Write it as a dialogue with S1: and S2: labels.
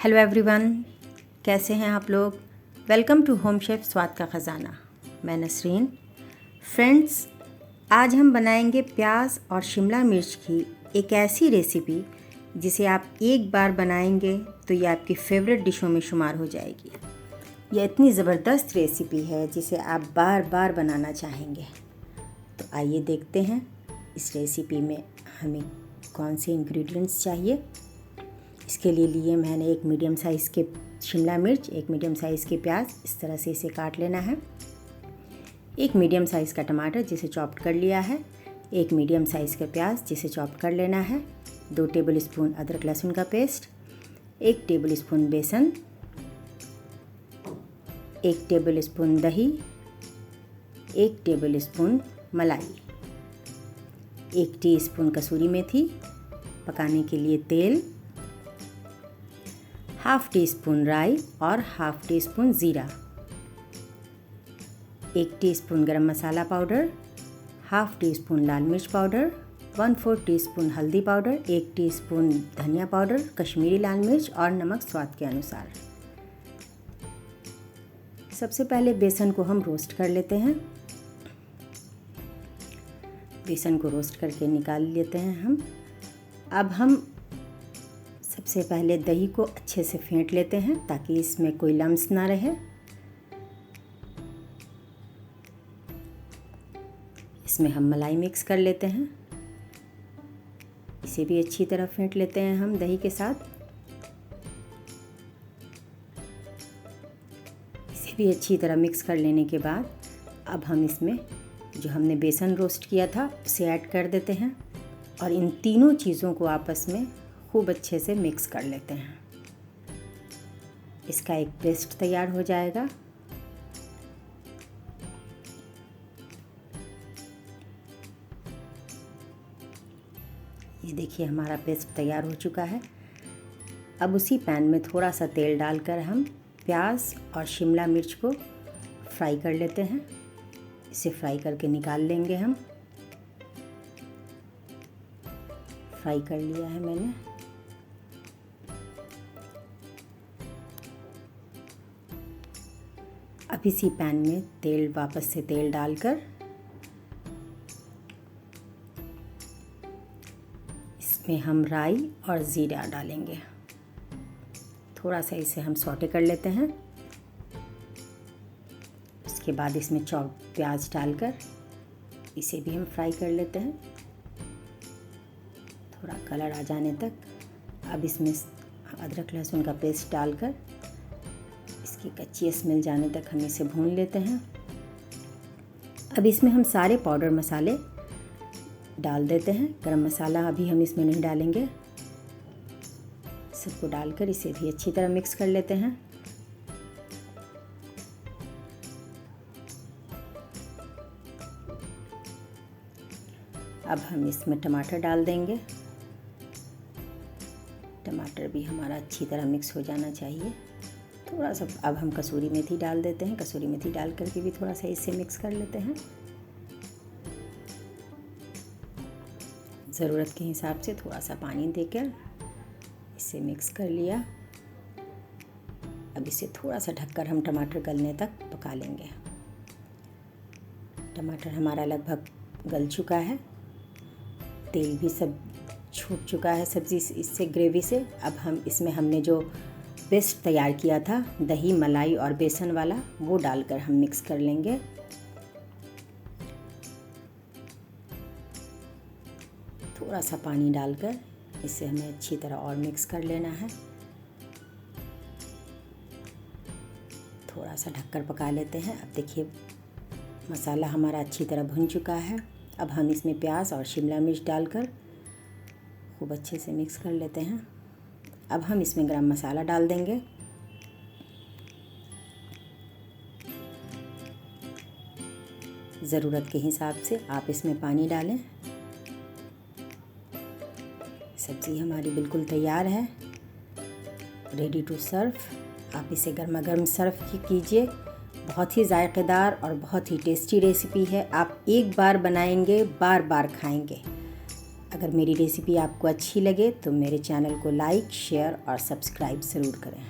S1: Hello everyone, कैसे हैं आप लोग। वेलकम टू होम शेफ स्वाद का ख़जाना। मैं नसरीन। फ्रेंड्स, आज हम बनाएंगे प्याज और शिमला मिर्च की एक ऐसी रेसिपी जिसे आप एक बार बनाएंगे तो ये आपकी फेवरेट डिशों में शुमार हो जाएगी। यह इतनी ज़बरदस्त रेसिपी है जिसे आप बार बार बनाना चाहेंगे। तो आइए देखते हैं इस रेसिपी में हमें कौन से इंग्रेडिएंट्स चाहिए। इसके लिए मैंने एक मीडियम साइज़ के शिमला मिर्च, एक मीडियम साइज़ के प्याज, इस तरह से इसे काट लेना है। एक मीडियम साइज़ का टमाटर जिसे चॉप्ड कर लिया है। एक मीडियम साइज़ का प्याज जिसे चॉप्ड कर लेना है। 2 टेबलस्पून अदरक लहसुन का पेस्ट, 1 टेबलस्पून बेसन, 1 टेबलस्पून दही, 1 टेबलस्पून मलाई, 1 टीस्पून कसूरी मेथी, पकाने के लिए तेल, हाफ़ टी स्पून राई और हाफ़ टी स्पून ज़ीरा, 1 टीस्पून गरम मसाला पाउडर, हाफ़ टी स्पून लाल मिर्च पाउडर, 1/4 टीस्पून हल्दी पाउडर, 1 टीस्पून धनिया पाउडर, कश्मीरी लाल मिर्च और नमक स्वाद के अनुसार। सबसे पहले बेसन को हम रोस्ट कर लेते हैं। बेसन को रोस्ट करके निकाल लेते हैं हम। अब हम सबसे पहले दही को अच्छे से फेंट लेते हैं ताकि इसमें कोई लम्स ना रहे। इसमें हम मलाई मिक्स कर लेते हैं। इसे भी अच्छी तरह फेंट लेते हैं हम दही के साथ। इसे भी अच्छी तरह मिक्स कर लेने के बाद अब हम इसमें जो हमने बेसन रोस्ट किया था उसे ऐड कर देते हैं और इन तीनों चीज़ों को आपस में खूब अच्छे से मिक्स कर लेते हैं। इसका एक पेस्ट तैयार हो जाएगा। ये देखिए हमारा पेस्ट तैयार हो चुका है। अब उसी पैन में थोड़ा सा तेल डालकर हम प्याज और शिमला मिर्च को फ्राई कर लेते हैं। इसे फ्राई करके निकाल लेंगे हम। फ्राई कर लिया है मैंने। अब इसी पैन में वापस से तेल डालकर इसमें हम राई और ज़ीरा डालेंगे। थोड़ा सा इसे हम सौटे कर लेते हैं। उसके बाद इसमें चॉप प्याज डालकर इसे भी हम फ्राई कर लेते हैं थोड़ा कलर आ जाने तक। अब इसमें अदरक लहसुन का पेस्ट डालकर इसकी कच्ची स्मेल जाने तक हम इसे भून लेते हैं। अब इसमें हम सारे पाउडर मसाले डाल देते हैं। गरम मसाला अभी हम इसमें नहीं डालेंगे। सबको डालकर इसे भी अच्छी तरह मिक्स कर लेते हैं। अब हम इसमें टमाटर डाल देंगे। टमाटर भी हमारा अच्छी तरह मिक्स हो जाना चाहिए। थोड़ा सा अब हम कसूरी मेथी डाल देते हैं। कसूरी मेथी डाल करके भी थोड़ा सा इसे मिक्स कर लेते हैं। ज़रूरत के हिसाब से थोड़ा सा पानी देकर इसे मिक्स कर लिया। अब इसे थोड़ा सा ढककर हम टमाटर गलने तक पका लेंगे। टमाटर हमारा लगभग गल चुका है। तेल भी सब छूट चुका है सब्ज़ी इससे, ग्रेवी से। अब हम इसमें हमने जो पेस्ट तैयार किया था दही, मलाई और बेसन वाला, वो डालकर हम मिक्स कर लेंगे। थोड़ा सा पानी डालकर इसे हमें अच्छी तरह और मिक्स कर लेना है। थोड़ा सा ढककर पका लेते हैं। अब देखिए मसाला हमारा अच्छी तरह भुन चुका है। अब हम इसमें प्याज और शिमला मिर्च डालकर खूब अच्छे से मिक्स कर लेते हैं। अब हम इसमें गरम मसाला डाल देंगे। ज़रूरत के हिसाब से आप इसमें पानी डालें। सब्ज़ी हमारी बिल्कुल तैयार है, रेडी टू सर्व। आप इसे गर्मा गर्म सर्व कीजिए। बहुत ही जायकेदार और बहुत ही टेस्टी रेसिपी है। आप एक बार बनाएंगे, बार बार खाएंगे। अगर मेरी रेसिपी आपको अच्छी लगे तो मेरे चैनल को लाइक, शेयर और सब्सक्राइब ज़रूर करें।